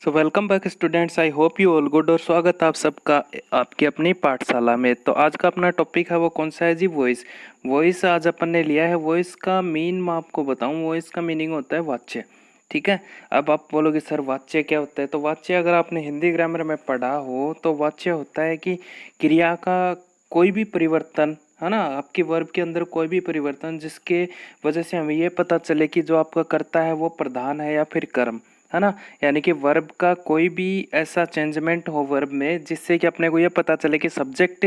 So welcome back students, I hope you all good. और स्वागत आप सबका आपकी अपनी पाठशाला में। तो आज का अपना टॉपिक है वो कौन सा है जी? वॉइस। वॉइस आज अपन ने लिया है। वॉइस का मीन मैं आपको बताऊं, वॉइस का मीनिंग होता है वाच्य। ठीक है। अब आप बोलोगे सर वाच्य क्या होता है? तो वाच्य अगर आपने हिंदी ग्रामर में पढ़ा हो तो वाच्य होता है कि क्रिया का कोई भी परिवर्तन, है ना, आपके वर्ब के अंदर कोई भी परिवर्तन जिसके वजह से हमें ये पता चले कि जो आपका कर्ता है वो प्रधान है या फिर कर्म, है ना। यानी कि वर्ब का कोई भी ऐसा चेंजमेंट हो वर्ब में जिससे कि अपने को ये पता चले कि सब्जेक्ट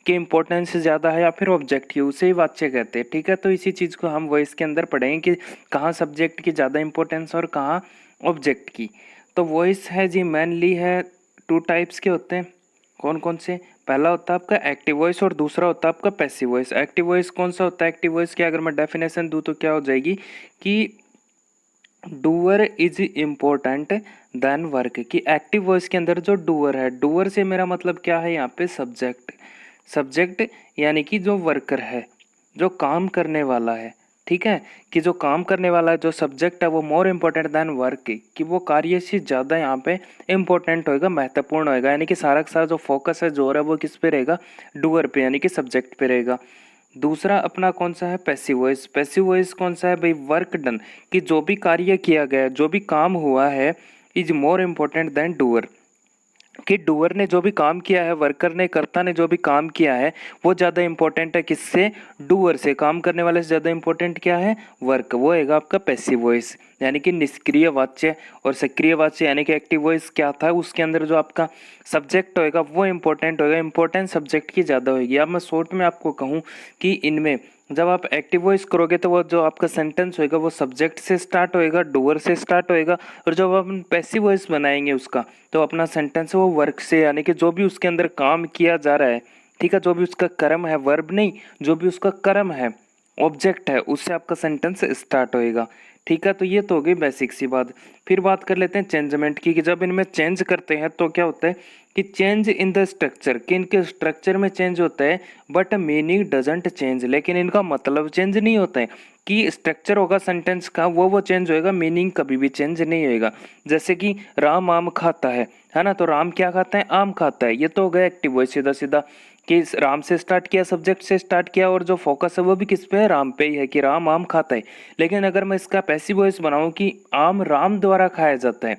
के इम्पोर्टेंस ज़्यादा है या फिर ऑब्जेक्ट की, उसे ही वाच्य कहते हैं। ठीक है। तो इसी चीज़ को हम वॉइस के अंदर पढ़ेंगे कि कहाँ सब्जेक्ट की ज़्यादा इंपॉर्टेंस और कहाँ ऑब्जेक्ट की। तो वॉइस है जी मेनली है टू टाइप्स के होते हैं। कौन कौन से? पहला होता है आपका एक्टिव वॉइस और दूसरा होता है आपका पैसिव वॉइस। एक्टिव वॉइस कौन सा होता है? एक्टिव वॉइस की अगर मैं डेफिनेशन दूं तो क्या हो जाएगी कि doer is important then work. कि एक्टिव वॉइस के अंदर जो डूअर है, डूअर से मेरा मतलब क्या है यहाँ पे? सब्जेक्ट। सब्जेक्ट यानी कि जो वर्कर है, जो काम करने वाला है। ठीक है। कि जो काम करने वाला है, जो सब्जेक्ट है वो मोर इम्पोर्टेंट देन वर्क, कि वो कार्य से ज़्यादा यहाँ पे इम्पोर्टेंट होएगा, महत्वपूर्ण होएगा। यानी कि सारा का सारा जो फोकस है, जोर है, वो किस पे रहेगा? डूअर पे, यानी कि सब्जेक्ट पे रहेगा। दूसरा अपना कौन सा है? Passive voice. पैसिव वॉइस कौन सा है भाई? Work done. कि जो भी कार्य किया गया, जो भी काम हुआ है, is more important then doer. कि डूअर ने जो भी काम किया है, वर्कर ने, कर्ता ने जो भी काम किया है, वो ज़्यादा इंपॉर्टेंट है किससे? डूअर से। काम करने वाले से ज़्यादा इंपॉर्टेंट क्या है? वर्क। वो है आपका पैसिव वॉइस, यानी कि निष्क्रिय वाच्य। और सक्रिय वाच्य यानी कि एक्टिव वॉइस क्या था? उसके अंदर जो आपका सब्जेक्ट होएगा वो इंपॉर्टेंट होएगा, इंपॉर्टेंट सब्जेक्ट की ज़्यादा होगी। अब मैं शॉर्ट में आपको कहूँ कि इनमें जब आप एक्टिव वॉइस करोगे तो वो जो आपका सेंटेंस होएगा वो सब्जेक्ट से स्टार्ट होएगा, डूअर से स्टार्ट होएगा। और जब अपन पैसिव वॉइस बनाएंगे उसका, तो अपना सेंटेंस है वो वर्क से, यानी कि जो भी उसके अंदर काम किया जा रहा है, ठीक है, जो भी उसका कर्म है, वर्ब नहीं, जो भी उसका कर्म है, ऑब्जेक्ट है, उससे आपका सेंटेंस स्टार्ट होएगा। ठीक है। तो ये तो हो गई बेसिक सी बात। फिर बात कर लेते हैं चेंजमेंट की, कि जब इनमें चेंज करते हैं तो क्या होता है कि चेंज इन द स्ट्रक्चर, कि इनके स्ट्रक्चर में चेंज होता है बट मीनिंग डजंट चेंज। लेकिन इनका मतलब चेंज नहीं होता है। कि स्ट्रक्चर होगा सेंटेंस का वो चेंज होएगा, मीनिंग कभी भी चेंज नहीं होएगा। जैसे कि राम आम खाता है ना। तो राम क्या खाता है? आम खाता है। ये तो हो गया एक्टिव वॉइस सीधा सीधा, कि राम से स्टार्ट किया, सब्जेक्ट से स्टार्ट किया, और जो फोकस है वो भी किस पे है? राम पे ही है, कि राम आम खाता है। लेकिन अगर मैं इसका पैसिव वॉइस बनाऊं कि आम राम द्वारा खाया जाता है,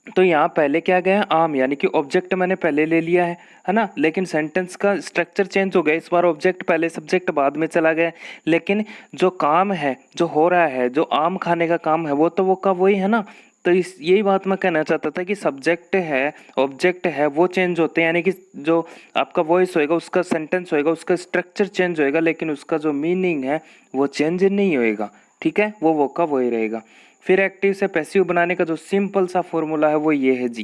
तो यहाँ पहले क्या गया? आम, यानी कि ऑब्जेक्ट मैंने पहले ले लिया है ना। लेकिन सेंटेंस का स्ट्रक्चर चेंज हो गया, इस बार ऑब्जेक्ट पहले, सब्जेक्ट बाद में चला गया। लेकिन जो काम है, जो हो रहा है, जो आम खाने का काम है, वो तो वो का वही है ना। तो इस यही बात मैं कहना चाहता था कि सब्जेक्ट है, ऑब्जेक्ट है, वो चेंज होते हैं। यानी कि जो आपका वॉइस होएगा, उसका सेंटेंस होएगा, उसका स्ट्रक्चर चेंज होएगा, लेकिन उसका जो मीनिंग है वो चेंज नहीं होएगा। ठीक है। वो का वही रहेगा। फिर एक्टिव से पैसिव बनाने का जो सिंपल सा फॉर्मूला है वो ये है जी,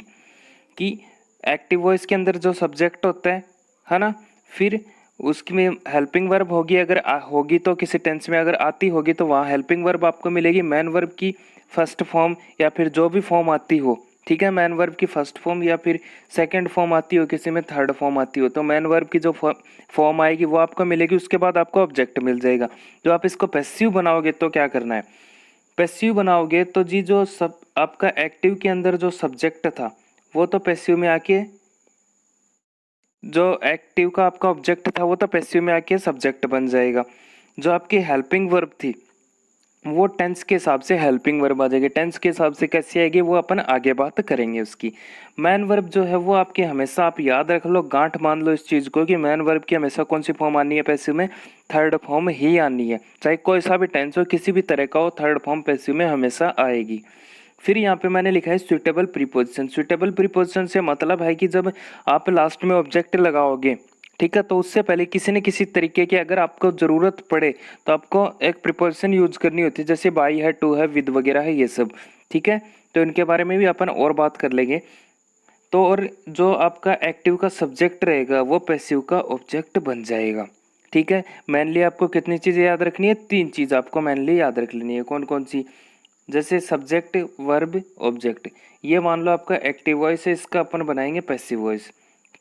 कि एक्टिव वॉइस के अंदर जो सब्जेक्ट होता है ना, फिर उसकी में हेल्पिंग वर्ब होगी, अगर होगी तो किसी टेंस में, अगर आती होगी तो वहाँ हेल्पिंग वर्ब आपको मिलेगी मेन वर्ब की फर्स्ट फॉर्म, या फिर जो भी फॉर्म आती हो। ठीक है। मेन वर्ब की फर्स्ट फॉर्म या फिर सेकंड फॉर्म आती हो, किसी में थर्ड फॉर्म आती हो, तो मेन वर्ब की जो फॉर्म आएगी वो आपको मिलेगी। उसके बाद आपको ऑब्जेक्ट मिल जाएगा। जो आप इसको पैसिव बनाओगे तो क्या करना है? पैसिव बनाओगे तो जी जो सब आपका एक्टिव के अंदर जो सब्जेक्ट था वो तो पैसिव में आके, जो एक्टिव का आपका ऑब्जेक्ट था वो तो पैसिव में आके सब्जेक्ट बन जाएगा। जो आपकी हेल्पिंग वर्ब थी वो टेंस के हिसाब से हेल्पिंग वर्ब आ जाएगी। टेंस के हिसाब से कैसी आएगी वो अपन आगे बात करेंगे उसकी। मैन वर्ब जो है वो आपकी हमेशा, आप याद रख लो, गांठ मान लो इस चीज़ को, कि मैन वर्ब की हमेशा कौन सी फॉर्म आनी है? पैसिव में थर्ड फॉर्म ही आनी है। चाहे कोई सा भी टेंस हो, किसी भी तरह का हो, थर्ड फॉर्म पैसिव में हमेशा आएगी। फिर यहाँ पे मैंने लिखा है सुइटेबल प्रीपोजिशन। सुइटेबल प्रीपोजिशन से मतलब है कि जब आप लास्ट में ऑब्जेक्ट लगाओगे, ठीक है, तो उससे पहले किसी न किसी तरीके की अगर आपको ज़रूरत पड़े तो आपको एक प्रीपोजिशन यूज करनी होती है, जैसे बाई है, टू है, विद वगैरह है, ये सब। ठीक है। तो इनके बारे में भी अपन और बात कर लेंगे। तो और जो आपका एक्टिव का सब्जेक्ट रहेगा वो पैसिव का ऑब्जेक्ट बन जाएगा। ठीक है। मेनली आपको कितनी चीज़ें याद रखनी है? 3 चीज़ आपको मेनली याद रख लेनी है। कौन कौन सी? जैसे सब्जेक्ट, वर्ब, ऑब्जेक्ट। ये मान लो आपका एक्टिव वॉइस है, इसका अपन बनाएंगे पैसिव वॉइस।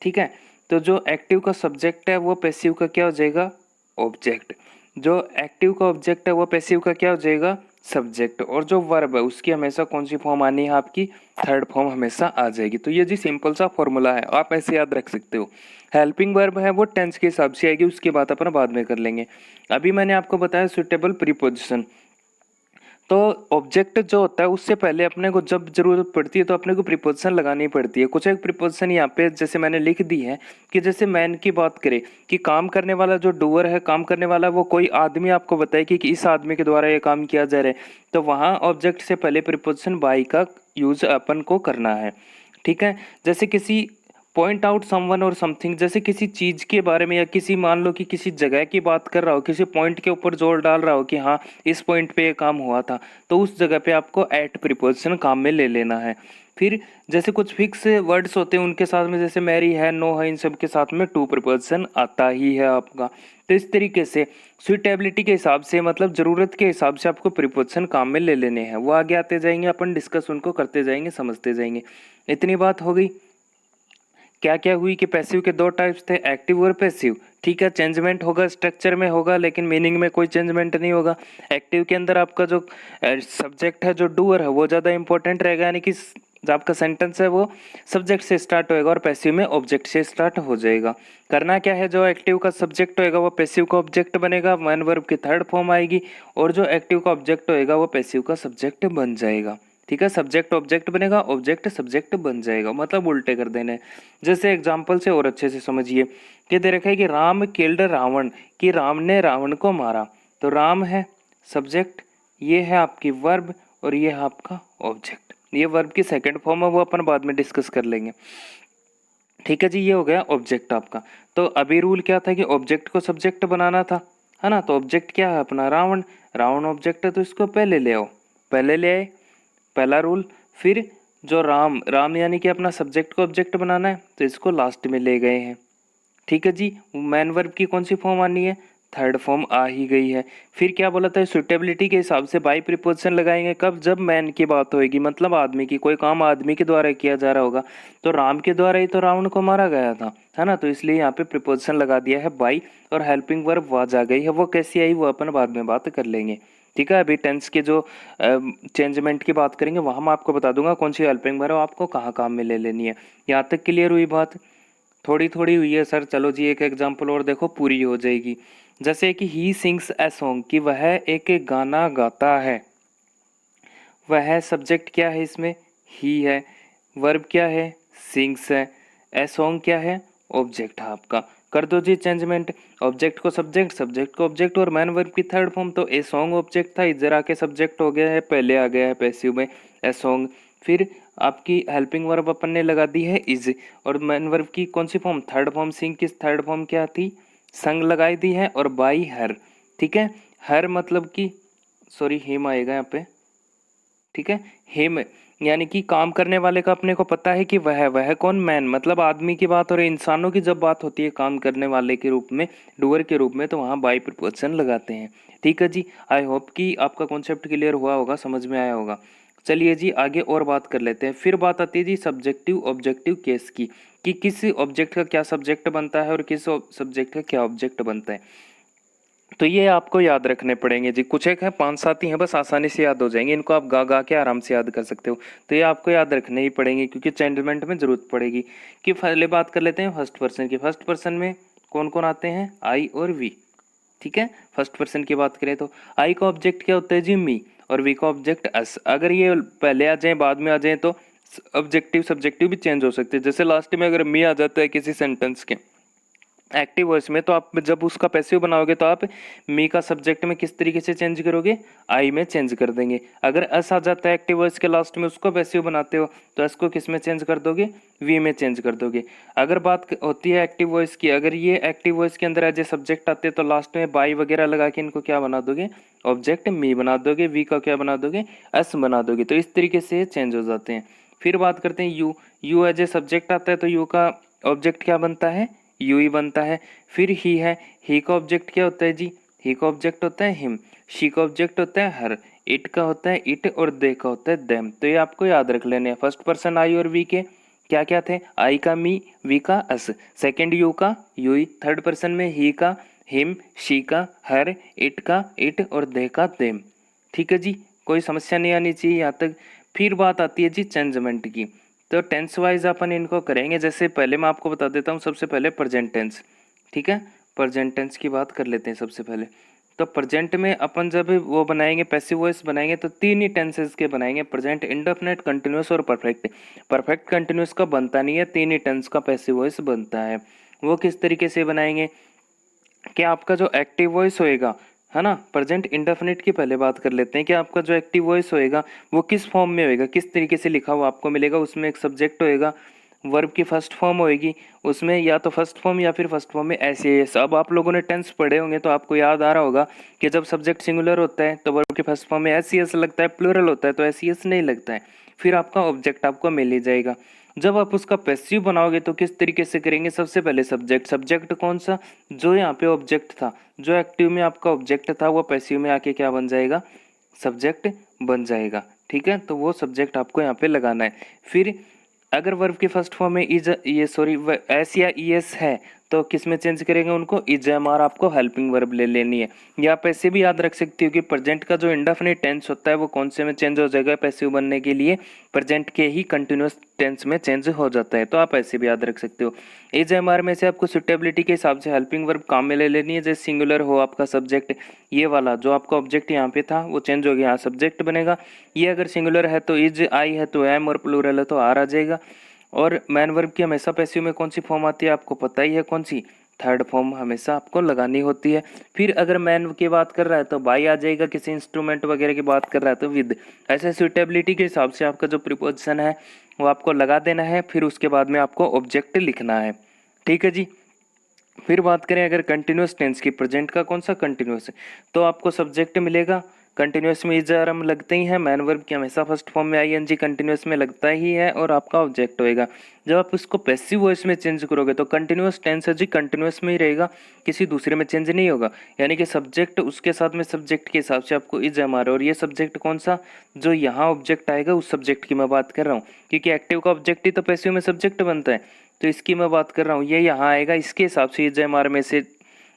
ठीक है। तो जो एक्टिव का सब्जेक्ट है वो पैसिव का क्या हो जाएगा? ऑब्जेक्ट। जो एक्टिव का ऑब्जेक्ट है वो पैसिव का क्या हो जाएगा? सब्जेक्ट, और जो वर्ब है उसकी हमेशा कौन सी फॉर्म आनी है आपकी, थर्ड फॉर्म हमेशा आ जाएगी। तो ये जी सिंपल सा फॉर्मूला है, आप ऐसे याद रख सकते हो। हेल्पिंग वर्ब है वो टेंस के हिसाब से आएगी, उसकी बात अपन बाद में कर लेंगे। अभी मैंने आपको बताया सुटेबल प्रीपोजिशन। तो ऑब्जेक्ट जो होता है उससे पहले अपने को जब जरूरत पड़ती है तो अपने को प्रीपोजिशन लगानी पड़ती है। कुछ एक प्रीपोजिशन यहाँ पे जैसे मैंने लिख दी है कि जैसे मैन की बात करें कि काम करने वाला जो डूअर है, काम करने वाला वो कोई आदमी आपको बताए कि इस आदमी के द्वारा ये काम किया जा रहा है, तो वहाँ ऑब्जेक्ट से पहले प्रीपोजिशन बाई का यूज अपन को करना है। ठीक है, जैसे किसी पॉइंट आउट समवन और समथिंग, जैसे किसी चीज के बारे में या किसी मान लो कि किसी जगह की बात कर रहा हो, किसी पॉइंट के ऊपर जोर डाल रहा हो कि हाँ इस पॉइंट पे ये काम हुआ था, तो उस जगह पे आपको एट प्रीपोजिशन काम में ले लेना है। फिर जैसे कुछ फिक्स वर्ड्स होते हैं उनके साथ में जैसे मैरी है, नो है, इन सब के साथ में टू प्रीपोजिशन आता ही है आपका। तो इस तरीके से सुइटेबिलिटी के हिसाब से, मतलब जरूरत के हिसाब से आपको प्रीपोजिशन काम में ले लेने हैं। वो आगे आते जाएंगे, अपन डिस्कस उनको करते जाएंगे, समझते जाएंगे। इतनी बात हो गई। क्या क्या हुई कि पैसिव के दो टाइप्स थे, एक्टिव और पैसिव। ठीक है, चेंजमेंट होगा स्ट्रक्चर में होगा, लेकिन मीनिंग में कोई चेंजमेंट नहीं होगा। एक्टिव के अंदर आपका जो सब्जेक्ट है, जो डूअर है, वो ज़्यादा इंपॉर्टेंट रहेगा, यानी कि जो आपका सेंटेंस है वो सब्जेक्ट से स्टार्ट होएगा और पैसिव में ऑब्जेक्ट से स्टार्ट हो जाएगा। करना क्या है, जो एक्टिव का सब्जेक्ट होएगा वो पैसिव का ऑब्जेक्ट बनेगा, वन वर्ब की थर्ड फॉर्म आएगी, और जो एक्टिव का ऑब्जेक्ट होएगा वो पैसिव का सब्जेक्ट बन जाएगा। ठीक है, सब्जेक्ट ऑब्जेक्ट बनेगा, ऑब्जेक्ट सब्जेक्ट बन जाएगा, मतलब उल्टे कर देने। जैसे एग्जाम्पल से और अच्छे से समझिए कि दे रखा है कि राम किल्ड रावण, कि राम ने रावण को मारा। तो राम है सब्जेक्ट, ये है आपकी वर्ब, और ये है आपका ऑब्जेक्ट। ये वर्ब की सेकंड फॉर्म है, वो अपन बाद में डिस्कस कर लेंगे। ठीक है जी, ये हो गया ऑब्जेक्ट आपका। तो अभी रूल क्या था कि ऑब्जेक्ट को सब्जेक्ट बनाना था, है ना। तो ऑब्जेक्ट क्या है अपना, रावण। रावण ऑब्जेक्ट है तो इसको पहले ले आओ, पहले ले आए, पहला रूल। फिर जो राम, राम यानी कि अपना सब्जेक्ट को ऑब्जेक्ट बनाना है, तो इसको लास्ट में ले गए हैं। ठीक है जी, मैन वर्ब की कौन सी फॉर्म आनी है, थर्ड फॉर्म आ ही गई है। फिर क्या बोला था, सुटेबिलिटी के हिसाब से बाई प्रीपोजिशन लगाएंगे कब, जब मैन की बात होगी, मतलब आदमी की, कोई काम आदमी के द्वारा किया जा रहा होगा। तो राम के द्वारा ही तो रावण को मारा गया था, है ना। तो इसलिए यहाँ पे प्रीपोजिशन लगा दिया है बाई, और हेल्पिंग वर्ब वाज आ गई है। वो कैसी आई वो अपन बाद में बात कर लेंगे। ठीक है, अभी टेंस के जो चेंजमेंट की बात करेंगे वहाँ मैं आपको बता दूंगा कौन सी हेल्पिंग वर्ब आपको कहाँ काम में ले लेनी है। यहाँ तक क्लियर हुई बात, थोड़ी थोड़ी हुई है सर। चलो जी, एक एग्जांपल और देखो, पूरी हो जाएगी। जैसे कि ही सिंग्स ए सॉन्ग, कि वह एक गाना गाता है। वह सब्जेक्ट क्या है इसमें, ही है। वर्ब क्या है, सिंग्स है। ए सॉन्ग क्या है, ऑब्जेक्ट है आपका। कर दो जी चेंजमेंट, ऑब्जेक्ट को सब्जेक्ट, सब्जेक्ट को ऑब्जेक्ट, और मैन वर्ब की थर्ड फॉर्म। तो ए सॉन्ग ऑब्जेक्ट था, इधर आके सब्जेक्ट हो गया है, पहले आ गया है पैसिव में ए सॉन्ग। फिर आपकी हेल्पिंग वर्ब अपन ने लगा दी है इज, और मैन वर्ब की कौन सी फॉर्म, थर्ड फॉर्म। सिंग की थर्ड फॉर्म क्या थी, संग लगाई दी है, और बाई हर। ठीक है, हर मतलब कि सॉरी हिम आएगा यहाँ पे। ठीक है, हिम यानी कि काम करने वाले का अपने को पता है कि वह कौन, मैन मतलब आदमी की बात, और इंसानों की जब बात होती है काम करने वाले के रूप में, डूअर के रूप में, तो वहाँ बाई प्रीपोजिशन लगाते हैं। ठीक है जी, आई होप कि आपका कॉन्सेप्ट क्लियर हुआ होगा, समझ में आया होगा। चलिए जी आगे और बात कर लेते हैं। फिर बात आती है जी सब्जेक्टिव ऑब्जेक्टिव केस की, कि किस ऑब्जेक्ट का क्या सब्जेक्ट बनता है और किस सब्जेक्ट का क्या ऑब्जेक्ट बनता है। तो ये आपको याद रखने पड़ेंगे जी, कुछ एक है, 5-7 ही हैं, बस आसानी से याद हो जाएंगे, इनको आप गा गा के आराम से याद कर सकते हो। तो ये आपको याद रखने ही पड़ेंगे क्योंकि चेंजमेंट में जरूरत पड़ेगी। कि पहले बात कर लेते हैं फर्स्ट पर्सन की। फर्स्ट पर्सन में कौन कौन आते हैं, आई और वी। ठीक है, फर्स्ट पर्सन की बात करें तो आई का ऑब्जेक्ट क्या होता है जी, मी, और वी का ऑब्जेक्ट अस। अगर ये पहले आ जाए बाद में आ जाए तो ऑब्जेक्टिव सब्जेक्टिव भी चेंज हो सकते हैं। जैसे लास्ट में अगर मी आ जाता है किसी सेंटेंस के एक्टिव वॉइस में, तो आप जब उसका पैसिव बनाओगे तो आप मी का सब्जेक्ट में किस तरीके से चेंज करोगे, आई में चेंज कर देंगे। अगर एस आ जाता है एक्टिव वॉइस के लास्ट में, उसको पैसिव बनाते हो तो एस को किस में चेंज कर दोगे, वी में चेंज कर दोगे। अगर बात होती है एक्टिव वॉइस की, अगर ये एक्टिव वॉइस के अंदर एज ए सब्जेक्ट आते हैं तो लास्ट में बाई वगैरह लगा के इनको क्या बना दोगे, ऑब्जेक्ट मी बना दोगे, वी का क्या बना दोगे, एस बना दोगे। तो इस तरीके से चेंज हो जाते हैं। फिर बात करते हैं you. You as a subject आता है तो यू का ऑब्जेक्ट क्या बनता है, यू ही बनता है। फिर ही है, ही का ऑब्जेक्ट क्या होता है जी, ही का ऑब्जेक्ट होता है हिम। शी का ऑब्जेक्ट होता है हर। इट का होता है इट, और दे का होता है देम। तो ये आपको याद रख लेने हैं। फर्स्ट पर्सन आई और वी के क्या क्या थे, आई का मी, वी का अस, सेकंड यू का यू, थर्ड पर्सन में ही का हिम, शी का हर, इट का इट, और दे का देम। ठीक है जी, कोई समस्या नहीं आनी चाहिए यहाँ तक। फिर बात आती है जी चेंजमेंट की। तो टेंस वाइज अपन इनको करेंगे। जैसे पहले मैं आपको बता देता हूँ, सबसे पहले प्रेजेंट टेंस, ठीक है। प्रेजेंट टेंस की बात कर लेते हैं सबसे पहले। तो प्रेजेंट में अपन जब वो बनाएंगे पैसिव वॉइस बनाएंगे तो तीन ही टेंसेस के बनाएंगे, प्रेजेंट, इंडेफिनिट, कंटिन्यूअस और परफेक्ट। परफेक्ट कंटिन्यूअस का बनता नहीं है, तीन ही टेंस का पैसिव वॉइस बनता है। वो किस तरीके से बनाएंगे कि आपका जो एक्टिव वॉइस होएगा, है ना, प्रेजेंट इंडेफिनिट की पहले बात कर लेते हैं कि आपका जो एक्टिव वॉइस होएगा वो किस फॉर्म में होएगा, किस तरीके से लिखा हुआ आपको मिलेगा। उसमें एक सब्जेक्ट होएगा, वर्ब की फर्स्ट फॉर्म होएगी, उसमें या तो फर्स्ट फॉर्म या फिर फर्स्ट फॉर्म में ऐसे एस। अब आप लोगों ने टेंस पढ़े होंगे तो आपको याद आ रहा होगा कि जब सब्जेक्ट सिंगुलर होता है तो वर्ब की फर्स्ट फॉर्म में एस सी एस लगता है, प्लूरल होता है तो एस सी एस नहीं लगता है। फिर आपका ऑब्जेक्ट आपको मिल ही जाएगा। जब आप उसका पैसिव बनाओगे तो किस तरीके से करेंगे, सबसे पहले सब्जेक्ट, सब्जेक्ट कौन सा, जो यहाँ पे ऑब्जेक्ट था, जो एक्टिव में आपका ऑब्जेक्ट था वो पैसिव में आके क्या बन जाएगा, सब्जेक्ट बन जाएगा, ठीक है। तो वो सब्जेक्ट आपको यहाँ पे लगाना है। फिर अगर वर्ब की फर्स्ट फॉर्म में इज, ये सॉरी एस या ई एस है तो किस में चेंज करेंगे उनको, इज एम आर आपको हेल्पिंग वर्ब ले लेनी है। या आप ऐसे भी याद रख सकती हो कि प्रेजेंट का जो इंडेफिनिट टेंस होता है वो कौन से में चेंज हो जाएगा पैसिव बनने के लिए, प्रेजेंट के ही कंटिन्यूअस टेंस में चेंज हो जाता है। तो आप ऐसे भी याद रख सकते हो। इज एम आर में से आपको सुटेबिलिटी के हिसाब से हेल्पिंग वर्ब काम में ले लेनी है। जैसे सिंगुलर हो आपका सब्जेक्ट, ये वाला जो आपका ऑब्जेक्ट यहाँ पे था वो चेंज हो गया, यहाँ सब्जेक्ट बनेगा। ये अगर सिंगुलर है तो इज, आई है तो एम, और प्लूरल है तो आर आ जाएगा। और मैन वर्ब की हमेशा पैसिव में कौन सी फॉर्म आती है आपको पता ही है कौन सी, थर्ड फॉर्म हमेशा आपको लगानी होती है। फिर अगर मैन की बात कर रहा है तो बाई आ जाएगा, किसी इंस्ट्रूमेंट वगैरह की बात कर रहा है तो विद। ऐसे सुटेबिलिटी के हिसाब से आपका जो प्रीपोजिशन है वो आपको लगा देना है। फिर उसके बाद में आपको ऑब्जेक्ट लिखना है, ठीक है जी। फिर बात करें अगर कंटिन्यूस टेंस की, प्रेजेंट का कौन सा कंटिन्यूस है, तो आपको सब्जेक्ट मिलेगा। कंटिन्यूस में इज आर एम लगते ही हैं, मैन वर्ब की हमेशा फर्स्ट फॉर्म में आई एन जी कंटिन्यूस में लगता ही है, और आपका ऑब्जेक्ट होएगा। जब आप उसको पैसिव वॉइस में चेंज करोगे तो कंटिन्यूस टेंस है जी कंटिन्यूस में ही रहेगा, किसी दूसरे में चेंज नहीं होगा। यानी कि सब्जेक्ट उसके साथ में सब्जेक्ट के हिसाब से आपको इज एम आर, और ये सब्जेक्ट कौन सा, जो यहाँ ऑब्जेक्ट आएगा उस सब्जेक्ट की मैं बात कर रहा हूँ, क्योंकि एक्टिव का ऑब्जेक्ट ही तो पैसिव में सब्जेक्ट बनता है। तो इसकी मैं बात कर रहा हूँ, ये यहाँ आएगा, इसके हिसाब से इज एम आर में से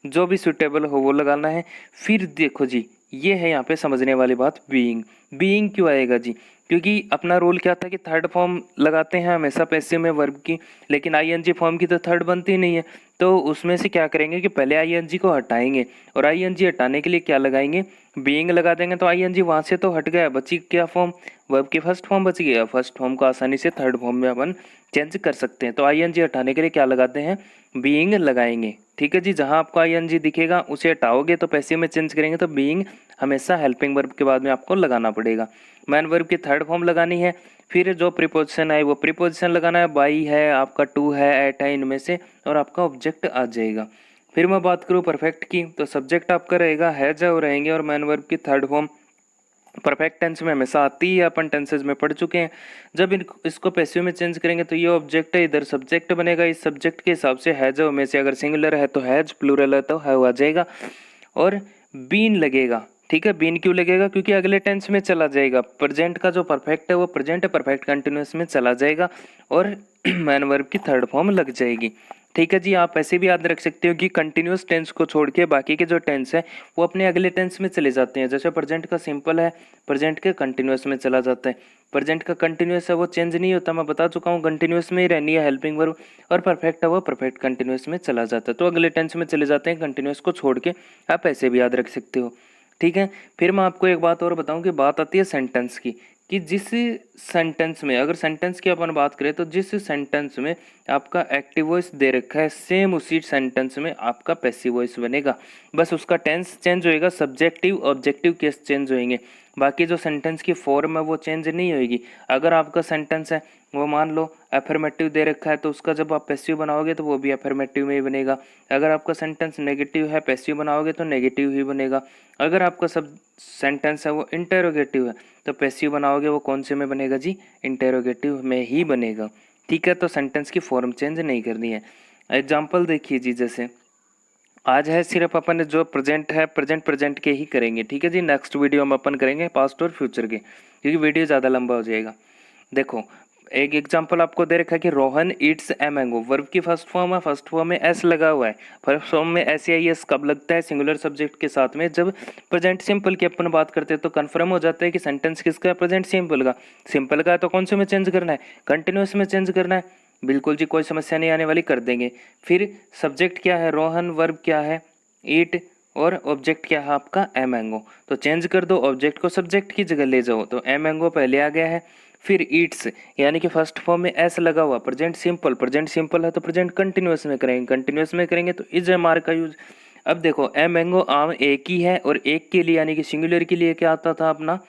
जो भी सुटेबल हो वो लगाना है। फिर देखो जी, ये है यहाँ पे समझने वाली बात, बीइंग। बीइंग क्यों आएगा जी, क्योंकि अपना रूल क्या था कि थर्ड फॉर्म लगाते हैं हमेशा पैसिव में वर्ब की, लेकिन आईएनजी फॉर्म की तो थर्ड बनती नहीं है। तो उसमें से क्या करेंगे कि पहले आईएनजी को हटाएंगे, और आईएनजी हटाने के लिए क्या लगाएंगे, बीइंग लगा देंगे। तो आईएनजी वहाँ से तो हट गया, बची क्या फॉर्म, वर्ब की फर्स्ट फॉर्म बच गया। फर्स्ट फॉर्म को आसानी से थर्ड फॉर्म में अपन चेंज कर सकते हैं। तो आईएनजी हटाने के लिए क्या लगाते हैं, बीइंग लगाएंगे, ठीक है जी। जहाँ आपको आईएनजी दिखेगा उसे हटाओगे तो पैसिव में चेंज करेंगे, तो बीइंग हमेशा हेल्पिंग वर्ब के बाद में आपको लगाना पड़ेगा। मैन वर्ब की थर्ड फॉर्म लगानी है। फिर जो प्रीपोजिशन है वो प्रीपोजिशन लगाना है, बाई है आपका, टू है, एट है, इनमें से, और आपका ऑब्जेक्ट आ जाएगा। फिर मैं बात करूँ परफेक्ट की, तो सब्जेक्ट आपका रहेगा हैज है, रहेंगे, और मैन वर्ब की थर्ड फॉर्म परफेक्ट टेंस में हमेशा आती है, अपन टेंसेज में पढ़ चुके हैं। जब इसको पैसिव में चेंज करेंगे तो ये ऑब्जेक्ट है, इधर सब्जेक्ट बनेगा। इस सब्जेक्ट के हिसाब से हैज में से अगर सिंगुलर है तो हैज, प्लूरल है तो हैव आ जाएगा, और बीन लगेगा, ठीक है। बीन क्यों लगेगा, क्योंकि अगले टेंस में चला जाएगा। प्रेजेंट का जो परफेक्ट है वो प्रेजेंट परफेक्ट कंटिन्यूअस में चला जाएगा, और मैन वर्ब की थर्ड फॉर्म लग जाएगी, ठीक है जी। आप ऐसे भी याद रख सकते हो कि कंटिन्यूअस टेंस को छोड़ के बाकी के जो टेंस है वो अपने अगले टेंस में चले जाते हैं। जैसे प्रेजेंट का सिंपल है, प्रेजेंट के कंटिन्यूअस में चला जाता है। प्रेजेंट का कंटिन्यूअस है वो चेंज नहीं होता, मैं बता चुका हूँ, कंटिन्यूअस में ही रहनी है हेल्पिंग वर्ब। और परफेक्ट है वो परफेक्ट कंटिन्यूअस में चला जाता है, तो अगले टेंस में चले जाते हैं कंटिन्यूअस को छोड़ के। आप ऐसे भी याद रख सकते हो, ठीक है। फिर मैं आपको एक बात और बताऊं कि बात आती है सेंटेंस की, कि जिस सेंटेंस में, अगर सेंटेंस की अपन बात करें तो जिस सेंटेंस में आपका एक्टिव वॉइस दे रखा है सेम उसी सेंटेंस में आपका पैसिव वॉइस बनेगा। बस उसका टेंस चेंज होएगा, सब्जेक्टिव ऑब्जेक्टिव केस चेंज होएंगे, बाकी जो सेंटेंस की फॉर्म है वो चेंज नहीं होएगी। अगर आपका सेंटेंस है वो मान लो एफर्मेटिव दे रखा है तो उसका जब आप पैसिव बनाओगे तो वो भी एफर्मेटिव में ही बनेगा। अगर आपका सेंटेंस नेगेटिव है, पैसिव बनाओगे तो नेगेटिव ही बनेगा। अगर आपका सब सेंटेंस है वो इंटेरोगेटिव है तो पैसिव बनाओगे वो कौन से में बनेगा जी, इंटेरोगेटिव में ही बनेगा, ठीक है। तो सेंटेंस की फॉर्म चेंज नहीं करनी है। एग्जाम्पल देखिए जी, जैसे आज है सिर्फ अपन जो प्रेजेंट है प्रेजेंट के ही करेंगे, ठीक है जी। नेक्स्ट वीडियो में अपन करेंगे पास्ट और फ्यूचर के, क्योंकि वीडियो ज़्यादा लंबा हो जाएगा। देखो एक एग्जांपल आपको दे रखा है कि Rohan eats a mango, verb की फर्स्ट फॉर्म है, फर्स्ट फॉर्म में एस लगा हुआ है। फर्स्ट फॉर्म में एस या एस कब लगता है? सिंगुलर सब्जेक्ट के साथ में। जब प्रेजेंट सिंपल की अपन बात करते हैं तो कंफर्म हो जाता है कि सेंटेंस किसका है? प्रेजेंट सिंपल का। सिंपल का है तो कौन से में चेंज करना है? कंटिन्यूस में चेंज करना है। बिल्कुल जी, कोई समस्या नहीं आने वाली, कर देंगे। फिर सब्जेक्ट क्या है? रोहन, वर्ब क्या है? ईट, और ऑब्जेक्ट क्या है आपका? A mango. तो चेंज कर दो, ऑब्जेक्ट को सब्जेक्ट की जगह ले जाओ, तो ए मैंगो पहले आ गया है। फिर ईट्स, यानी कि फर्स्ट फॉर्म में एस लगा हुआ, प्रेजेंट सिंपल, प्रेजेंट सिंपल है तो प्रेजेंट कंटिन्यूस में करेंगे, कंटिन्यूस में करेंगे तो इज एम आर का यूज। अब देखो, ए मैंगो आम एक ही है, और एक के लिए यानी कि सिंगुलर के लिए क्या आता था अपना?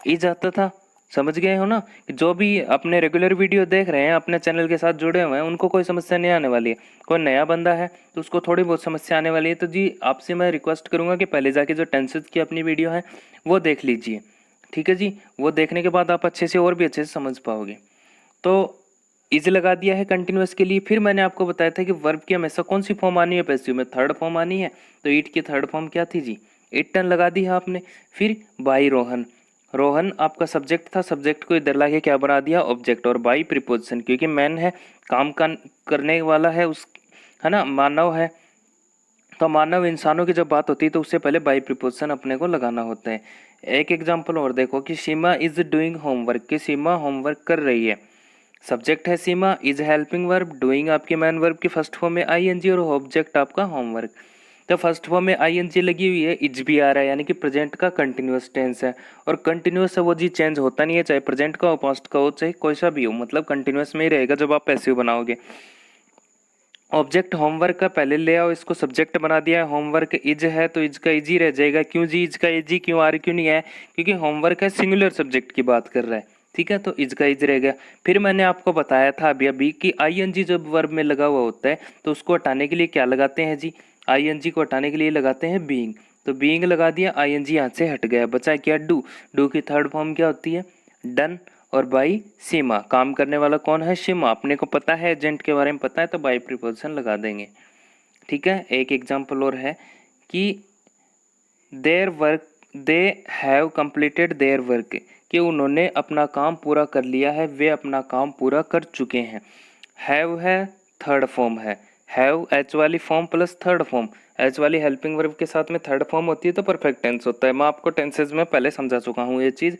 इज आता था। समझ गए हो ना? कि जो भी अपने रेगुलर वीडियो देख रहे हैं, अपने चैनल के साथ जुड़े हुए हैं, उनको कोई समस्या नहीं आने वाली है। कोई नया बंदा है तो उसको थोड़ी बहुत समस्या आने वाली है। तो जी आपसे मैं रिक्वेस्ट करूंगा कि पहले जाके जो टेंसेस की अपनी वीडियो है वो देख लीजिए, ठीक है जी। वो देखने के बाद आप अच्छे से और भी अच्छे से समझ पाओगे। तो इज लगा दिया है कंटिन्यूस के लिए। फिर मैंने आपको बताया था कि वर्ब की हमेशा कौन सी फॉर्म आनी है? पैसिव में थर्ड फॉर्म आनी है। तो ईट की थर्ड फॉर्म क्या थी जी? इटन लगा दी है आपने। फिर बाई रोहन, रोहन आपका सब्जेक्ट था, सब्जेक्ट को इधर लाके क्या बना दिया? ऑब्जेक्ट। और बाई प्रीपोजिशन, क्योंकि मैन है, काम का करने वाला है, उस है ना, मानव है, तो मानव इंसानों की जब बात होती है तो उससे पहले बाई प्रीपोजिशन अपने को लगाना होता है। एक एग्जांपल और देखो कि सीमा इज डूइंग होमवर्क, कि सीमा होमवर्क कर रही है। सब्जेक्ट है सीमा, इज हेल्पिंग वर्ब, डूइंग आपके मैन वर्ब की फर्स्ट फॉर्म में आईएनजी, और ऑब्जेक्ट आपका होमवर्क। तो फर्स्ट फॉर्म में आईएनजी लगी हुई है, इज भी आ रहा है, यानी कि प्रेजेंट का कंटिन्यूअस टेंस है। और कंटिन्यूअस है वो जी चेंज होता नहीं है, चाहे प्रेजेंट का हो, पास्ट का हो, चाहे कोई सा भी हो, मतलब कंटिन्यूअस में ही रहेगा जब आप पैसिव बनाओगे। ऑब्जेक्ट होमवर्क का पहले ले आओ, इसको सब्जेक्ट बना दिया है। होमवर्क इज है तो इज का इज ही रह जाएगा। क्यों जी इज का इज ही क्यों आ रही, क्यों नहीं है? क्योंकि होमवर्क है, सिंगुलर सब्जेक्ट की बात कर रहा है, ठीक है, तो इज का इज रह गया। फिर मैंने आपको बताया था अभी अभी कि आईएनजी जब वर्ब में लगा हुआ होता है तो उसको हटाने के लिए क्या लगाते हैं जी? आईएनजी को हटाने के लिए लगाते हैं बीइंग। तो बीइंग लगा दिया, आईएनजी यहाँ से हट गया, बचा क्या? डू। डू की थर्ड फॉर्म क्या होती है? डन। और बाई सीमा, काम करने वाला कौन है? सीमा। अपने को पता है, एजेंट के बारे में पता है, तो बाई प्रीपोजिशन लगा देंगे, ठीक है। एक एग्जांपल और है कि their work, they have completed their work, कि उन्होंने अपना काम पूरा कर लिया है, वे अपना काम पूरा कर चुके हैं। हैव है, थर्ड फॉर्म है। हैव एच वाली form plus third form, H वाली हेल्पिंग वर्ब के साथ में थर्ड फॉर्म होती है तो परफेक्ट टेंस होता है। मैं आपको टेंसेज में पहले समझा चुका हूँ ये चीज़।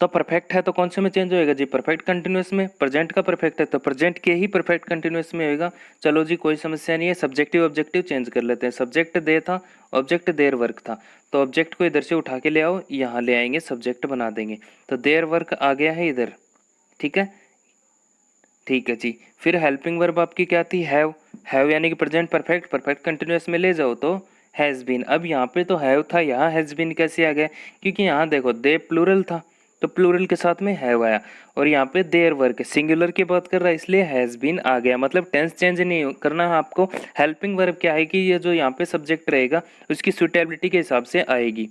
तो परफेक्ट है तो कौन से में चेंज होएगा जी? परफेक्ट कंटिन्यूअस में। प्रेजेंट का परफेक्ट है तो प्रेजेंट के ही परफेक्ट कंटिन्यूअस में होएगा। चलो जी, कोई समस्या नहीं है। सब्जेक्टिव ऑब्जेक्टिव चेंज कर लेते हैं। सब्जेक्ट दे था, ऑब्जेक्ट देयर वर्क था, तो ऑब्जेक्ट को इधर से उठा के ले आओ, यहाँ ले आएंगे, सब्जेक्ट बना देंगे, तो देयर वर्क आ गया है इधर, ठीक है, ठीक है जी। फिर हेल्पिंग वर्ब आपकी क्या थी? हैव। हैव यानी कि प्रेजेंट परफेक्ट, परफेक्ट कंटिन्यूअस में ले जाओ तो हैज़ बीन। अब यहाँ पे तो हैव था, यहाँ हैज़ बीन कैसे आ गया? क्योंकि यहाँ देखो दे प्लूरल था तो प्लूरल के साथ में हैव आया, और यहाँ पे देयर वर्क सिंगुलर की बात कर रहा है इसलिए हैज़ बीन आ गया। मतलब टेंस चेंज नहीं करना है आपको। हेल्पिंग वर्ब क्या है कि ये जो यहाँ पे सब्जेक्ट रहेगा उसकी सुटेबिलिटी के हिसाब से आएगी,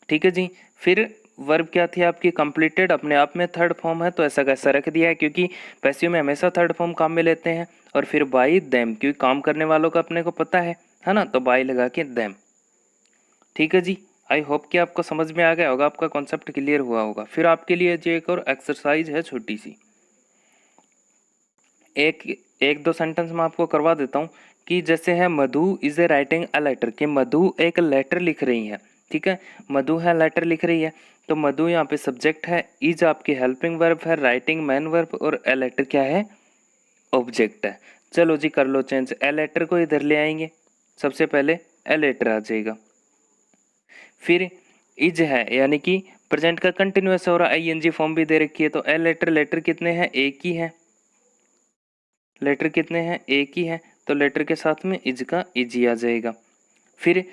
ठीक है जी। फिर वर्ब क्या थी आपकी? कंप्लीटेड, अपने आप में थर्ड फॉर्म है तो ऐसा कैसा रख दिया है, क्योंकि पैसिव में हमेशा थर्ड फॉर्म काम में लेते हैं। और फिर बाई देम, क्योंकि काम करने वालों का अपने को पता है ना, तो बाई लगा के देम, ठीक है जी। आई होप कि आपको समझ में आ गया होगा, आपका कॉन्सेप्ट क्लियर हुआ होगा। फिर आपके लिए जो एक और एक्सरसाइज है छोटी सी, एक एक दो सेंटेंस मैं आपको करवा देता हूँ। कि जैसे है Madhu is a writing a letter, कि मधु एक लेटर लिख रही है, ठीक है, मधु है लेटर लिख रही है, तो मधु यहाँ पे सब्जेक्ट है, इज आपकी हेल्पिंग वर्ब है, राइटिंग मैन वर्ब, और ए लेटर क्या है? ऑब्जेक्ट है। चलो जी कर लो चेंज, ए लेटर को इधर ले आएंगे, सबसे पहले ए लेटर आ जाएगा। फिर इज है यानी कि प्रेजेंट का कंटिन्यूअस हो रहा, आईएनजी फॉर्म भी दे रखी है, तो ए लेटर, लेटर कितने हैं? एक ही है, लेटर कितने हैं? एक ही है, तो लेटर के साथ में इज का इज ही आ जाएगा। फिर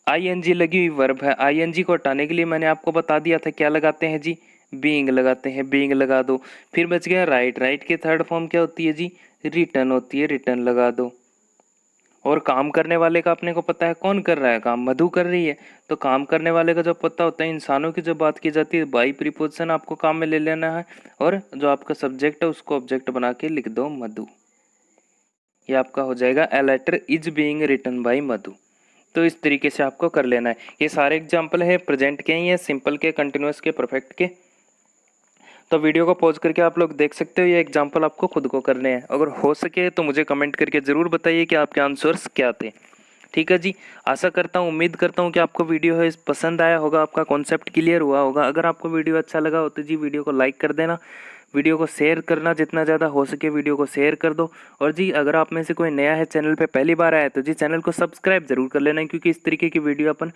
आईएनजी लगी हुई वर्ब है, आईएनजी को हटाने के लिए मैंने आपको बता दिया था क्या लगाते हैं जी? बीइंग लगाते हैं, बीइंग लगा दो। फिर बच गया राइट, राइट की थर्ड फॉर्म क्या होती है जी? रिटर्न होती है, रिटर्न लगा दो। और काम करने वाले का अपने को पता है कौन कर रहा है काम? मधु कर रही है, तो काम करने वाले का जो पता होता है, इंसानों की जब बात की जाती है, बाई प्रीपोजिशन आपको काम में ले लेना है, और जो आपका सब्जेक्ट है उसको ऑब्जेक्ट बना के लिख दो मधु। ये आपका हो जाएगा a letter is being written by Madhu. तो इस तरीके से आपको कर लेना है। ये सारे एग्जाम्पल है प्रेजेंट के ही है, सिंपल के, कंटिन्यूअस के, परफेक्ट के। तो वीडियो को पॉज करके आप लोग देख सकते हो, ये एग्जाम्पल आपको खुद को करने हैं। अगर हो सके तो मुझे कमेंट करके ज़रूर बताइए कि आपके आंसर्स क्या थे। ठीक है जी, आशा करता हूँ, उम्मीद करता हूँ कि आपको वीडियो है पसंद आया होगा, आपका कॉन्सेप्ट क्लियर हुआ होगा। अगर आपको वीडियो अच्छा लगा हो तो जी वीडियो को लाइक कर देना, वीडियो को शेयर करना, जितना ज़्यादा हो सके वीडियो को शेयर कर दो। और जी अगर आप में से कोई नया है चैनल पे पहली बार आया है तो जी चैनल को सब्सक्राइब जरूर कर लेना, क्योंकि इस तरीके की वीडियो अपन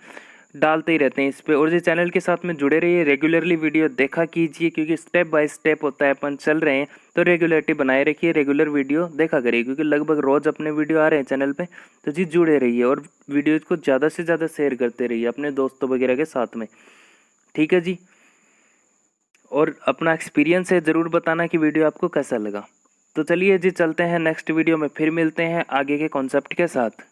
डालते ही रहते हैं इस पे। और जी चैनल के साथ में जुड़े रहिए, रेगुलरली वीडियो देखा कीजिए, क्योंकि स्टेप बाय स्टेप होता है, अपन चल रहे हैं तो रेगुलरिटी बनाए रखिए, रेगुलर वीडियो देखा करिए, क्योंकि लगभग रोज़ अपने वीडियो आ रहे हैं चैनल पे। तो जी जुड़े रहिए और वीडियो को ज़्यादा से ज़्यादा शेयर करते रहिए अपने दोस्तों वगैरह के साथ में। ठीक है जी, और अपना एक्सपीरियंस है ज़रूर बताना कि वीडियो आपको कैसा लगा। तो चलिए जी चलते हैं नेक्स्ट वीडियो में, फिर मिलते हैं आगे के कॉन्सेप्ट के साथ।